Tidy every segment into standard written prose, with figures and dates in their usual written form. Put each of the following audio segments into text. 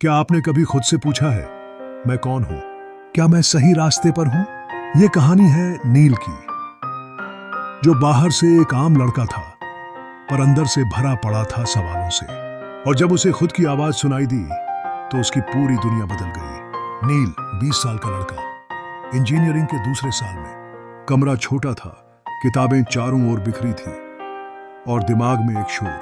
क्या आपने कभी खुद से पूछा है, मैं कौन हूं? क्या मैं सही रास्ते पर हूं? यह कहानी है नील की, जो बाहर से एक आम लड़का था, पर अंदर से भरा पड़ा था सवालों से। और जब उसे खुद की आवाज सुनाई दी, तो उसकी पूरी दुनिया बदल गई। नील 20 साल का लड़का, इंजीनियरिंग के दूसरे साल में। कमरा छोटा था, किताबें चारों ओर बिखरी थी, और दिमाग में एक शोर,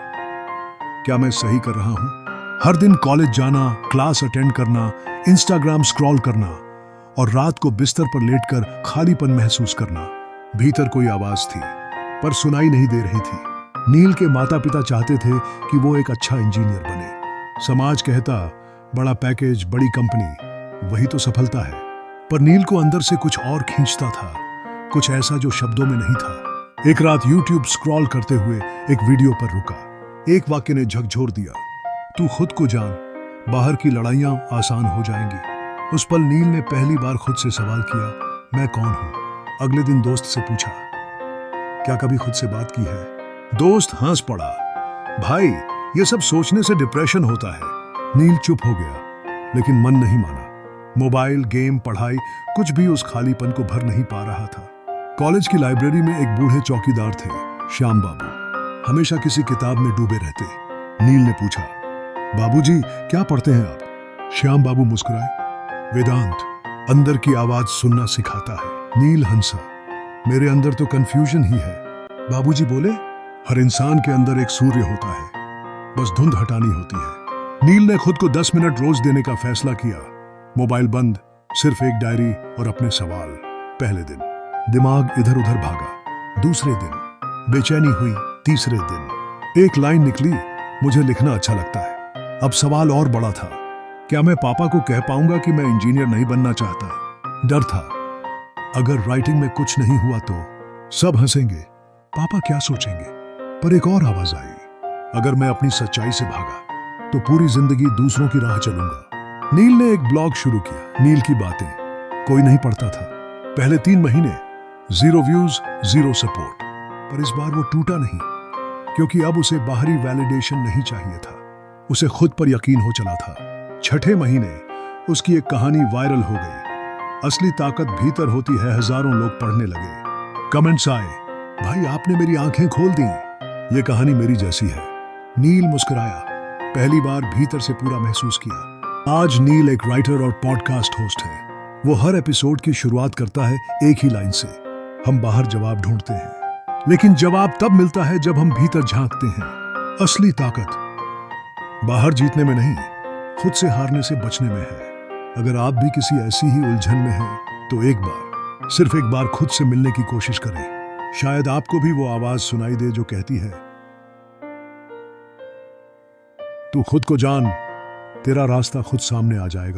क्या मैं सही कर रहा हूं? हर दिन कॉलेज जाना, क्लास अटेंड करना, इंस्टाग्राम स्क्रॉल करना, और रात को बिस्तर पर लेटकर खालीपन महसूस करना। भीतर कोई आवाज थी, पर सुनाई नहीं दे रही थी। नील के माता पिता चाहते थे कि वो एक अच्छा इंजीनियर बने। समाज कहता, बड़ा पैकेज, बड़ी कंपनी, वही तो सफलता है। पर नील को अंदर से कुछ और खींचता था, कुछ ऐसा जो शब्दों में नहीं था। एक रात यूट्यूब स्क्रॉल करते हुए एक वीडियो पर रुका। एक वाक्य ने झकझोर दिया, तू खुद को जान, बाहर की लड़ाइयां आसान हो जाएंगी। उस पल नील ने पहली बार खुद से सवाल किया, मैं कौन हूं? अगले दिन दोस्त से पूछा, क्या कभी खुद से बात की है? दोस्त हंस पड़ा, भाई ये सब सोचने से डिप्रेशन होता है। नील चुप हो गया, लेकिन मन नहीं माना। मोबाइल, गेम, पढ़ाई, कुछ भी उस खालीपन को भर नहीं पा रहा था। कॉलेज की लाइब्रेरी में एक बूढ़े चौकीदार थे, श्याम बाबू, हमेशा किसी किताब में डूबे रहते। नील ने पूछा, बाबूजी क्या पढ़ते हैं आप? श्याम बाबू मुस्कुराए, वेदांत, अंदर की आवाज सुनना सिखाता है। नील हंसा, मेरे अंदर तो कंफ्यूजन ही है। बाबूजी बोले, हर इंसान के अंदर एक सूर्य होता है, बस धुंध हटानी होती है। नील ने खुद को 10 मिनट रोज देने का फैसला किया। मोबाइल बंद, सिर्फ एक डायरी और अपने सवाल। पहले दिन दिमाग इधर उधर भागा, दूसरे दिन बेचैनी हुई, तीसरे दिन एक लाइन निकली, मुझे लिखना अच्छा लगता है। अब सवाल और बड़ा था, क्या मैं पापा को कह पाऊंगा कि मैं इंजीनियर नहीं बनना चाहता? डर था, अगर राइटिंग में कुछ नहीं हुआ तो सब हंसेंगे, पापा क्या सोचेंगे? पर एक और आवाज आई, अगर मैं अपनी सच्चाई से भागा तो पूरी जिंदगी दूसरों की राह चलूंगा। नील ने एक ब्लॉग शुरू किया, नील की बातें। कोई नहीं पढ़ता था। पहले 3 महीने 0 व्यूज, 0 सपोर्ट। पर इस बार वो टूटा नहीं, क्योंकि अब उसे बाहरी वैलिडेशन नहीं चाहिए था, उसे खुद पर यकीन हो चला था। 6ठे महीने उसकी एक कहानी वायरल हो गई। असली ताकत भीतर होती है, हजारों लोग पढ़ने लगे। कमेंट्स आए, भाई आपने मेरी आंखें खोल दी, ये कहानी मेरी जैसी है। नील मुस्कुराया, पहली बार भीतर से पूरा महसूस किया। आज नील एक राइटर और पॉडकास्ट होस्ट है। वो हर एपिसोड की शुरुआत करता है एक ही लाइन से, हम बाहर जवाब ढूंढते हैं, लेकिन जवाब तब मिलता है जब हम भीतर झांकते हैं। असली ताकत बाहर जीतने में नहीं, खुद से हारने से बचने में है। अगर आप भी किसी ऐसी ही उलझन में हैं, तो एक बार, सिर्फ एक बार खुद से मिलने की कोशिश करें। शायद आपको भी वो आवाज सुनाई दे जो कहती है, तू खुद को जान, तेरा रास्ता खुद सामने आ जाएगा।